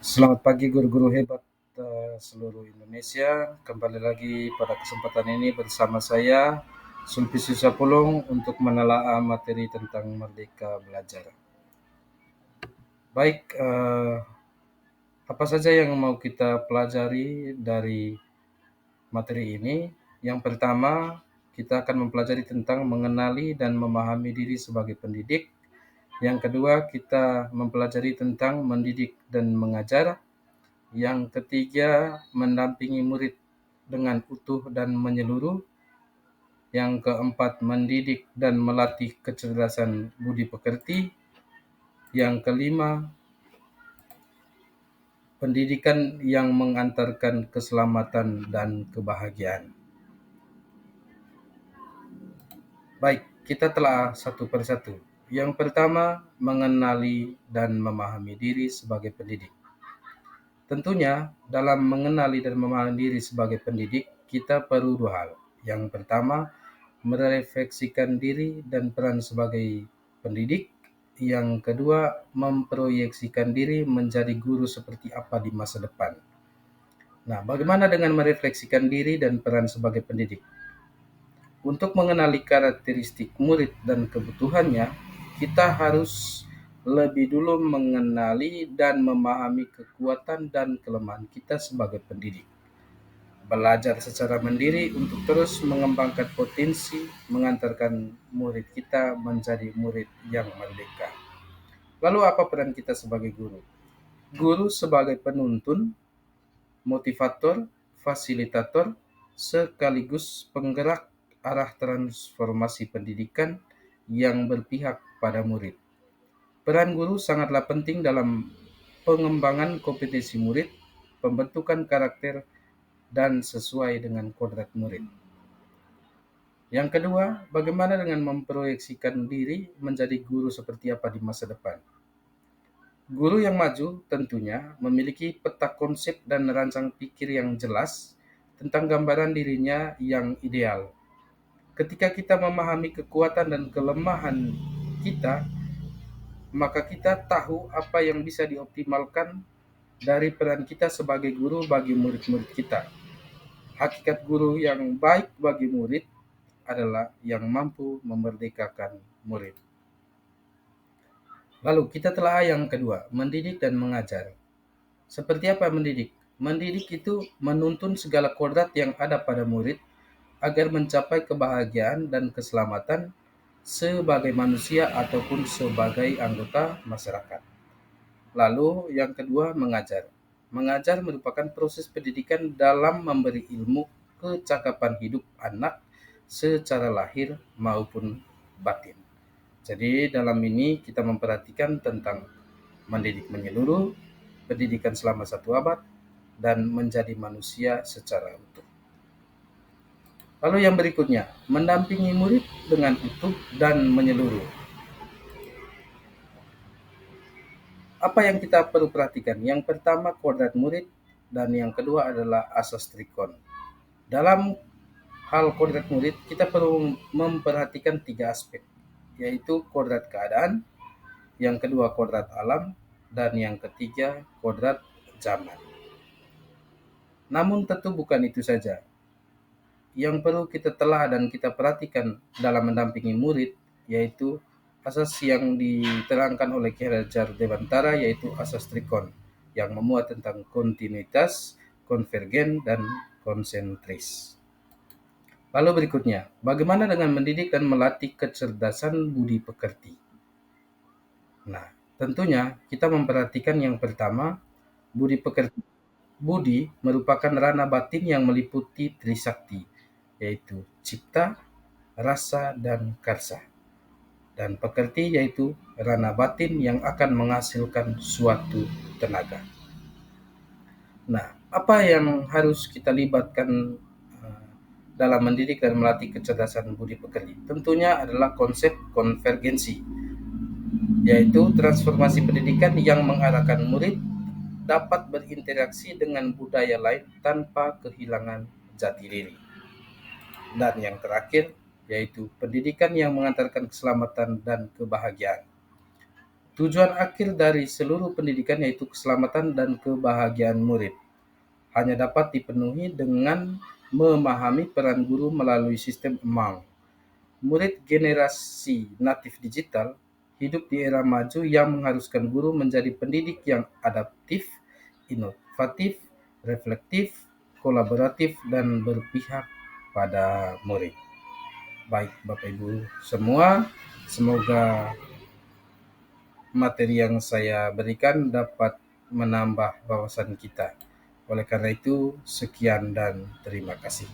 Selamat pagi guru-guru hebat seluruh Indonesia. Kembali lagi pada kesempatan ini bersama saya Sulpisi Sapulung untuk menelaah materi tentang Merdeka Belajar. Baik, apa saja yang mau kita pelajari dari materi ini? Yang pertama, kita akan mempelajari tentang mengenali dan memahami diri sebagai pendidik. Yang kedua, kita mempelajari tentang mendidik dan mengajar. Yang ketiga, mendampingi murid dengan utuh dan menyeluruh. Yang keempat, mendidik dan melatih kecerdasan budi pekerti. Yang kelima, pendidikan yang mengantarkan keselamatan dan kebahagiaan. Baik, kita telah satu persatu. Yang pertama, mengenali dan memahami diri sebagai pendidik. Tentunya, dalam mengenali dan memahami diri sebagai pendidik, kita perlu dua hal. Yang pertama, merefleksikan diri dan peran sebagai pendidik. Yang kedua, memproyeksikan diri menjadi guru seperti apa di masa depan. Nah, bagaimana dengan merefleksikan diri dan peran sebagai pendidik? Untuk mengenali karakteristik murid dan kebutuhannya, kita harus lebih dulu mengenali dan memahami kekuatan dan kelemahan kita sebagai pendidik. Belajar secara mandiri untuk terus mengembangkan potensi, mengantarkan murid kita menjadi murid yang merdeka. Lalu apa peran kita sebagai guru? Guru sebagai penuntun, motivator, fasilitator, sekaligus penggerak arah transformasi pendidikan yang berpihak pada murid. Peran guru sangatlah penting dalam pengembangan kompetensi murid, pembentukan karakter, dan sesuai dengan kodrat murid. Yang kedua, bagaimana dengan memproyeksikan diri menjadi guru seperti apa di masa depan? Guru yang maju tentunya memiliki peta konsep dan rancang pikir yang jelas tentang gambaran dirinya yang ideal. Ketika kita memahami kekuatan dan kelemahan kita, maka kita tahu apa yang bisa dioptimalkan dari peran kita sebagai guru bagi murid-murid kita. Hakikat guru yang baik bagi murid adalah yang mampu memerdekakan murid. Lalu kita telah yang kedua, mendidik dan mengajar. Seperti apa mendidik? Mendidik itu menuntun segala kodrat yang ada pada murid agar mencapai kebahagiaan dan keselamatan sebagai manusia ataupun sebagai anggota masyarakat. Lalu yang kedua, mengajar. Mengajar merupakan proses pendidikan dalam memberi ilmu kecakapan hidup anak secara lahir maupun batin. Jadi dalam ini kita memperhatikan tentang mendidik menyeluruh, pendidikan selama 1 abad, dan menjadi manusia secara utuh. Lalu yang berikutnya, mendampingi murid dengan utuh dan menyeluruh. Apa yang kita perlu perhatikan? Yang pertama, kodrat murid, dan yang kedua adalah asas trikon. Dalam hal kodrat murid, kita perlu memperhatikan 3 aspek, yaitu kodrat keadaan, yang kedua kodrat alam, dan yang ketiga kodrat zaman. Namun tentu bukan itu saja. Yang perlu kita telah dan kita perhatikan dalam mendampingi murid, yaitu asas yang diterangkan oleh Ki Hajar Dewantara, yaitu asas trikon, yang memuat tentang kontinuitas, konvergen, dan konsentris. Lalu berikutnya, bagaimana dengan mendidik dan melatih kecerdasan budi pekerti? Nah, tentunya kita memperhatikan yang pertama, budi pekerti. Budi merupakan ranah batin yang meliputi trisakti, yaitu cipta, rasa, dan karsa. Dan pekerti yaitu ranah batin yang akan menghasilkan suatu tenaga. Nah, apa yang harus kita libatkan dalam mendidik dan melatih kecerdasan budi pekerti? Tentunya adalah konsep konvergensi, yaitu transformasi pendidikan yang mengarahkan murid dapat berinteraksi dengan budaya lain tanpa kehilangan jati diri. Dan yang terakhir, yaitu pendidikan yang mengantarkan keselamatan dan kebahagiaan. Tujuan akhir dari seluruh pendidikan yaitu keselamatan dan kebahagiaan murid hanya dapat dipenuhi dengan memahami peran guru melalui sistem EMANG. Murid generasi natif digital hidup di era maju yang mengharuskan guru menjadi pendidik yang adaptif, inovatif, reflektif, kolaboratif, dan berpihak pada murid. Baik Bapak Ibu semua, semoga materi yang saya berikan dapat menambah wawasan kita. Oleh karena itu, sekian dan terima kasih.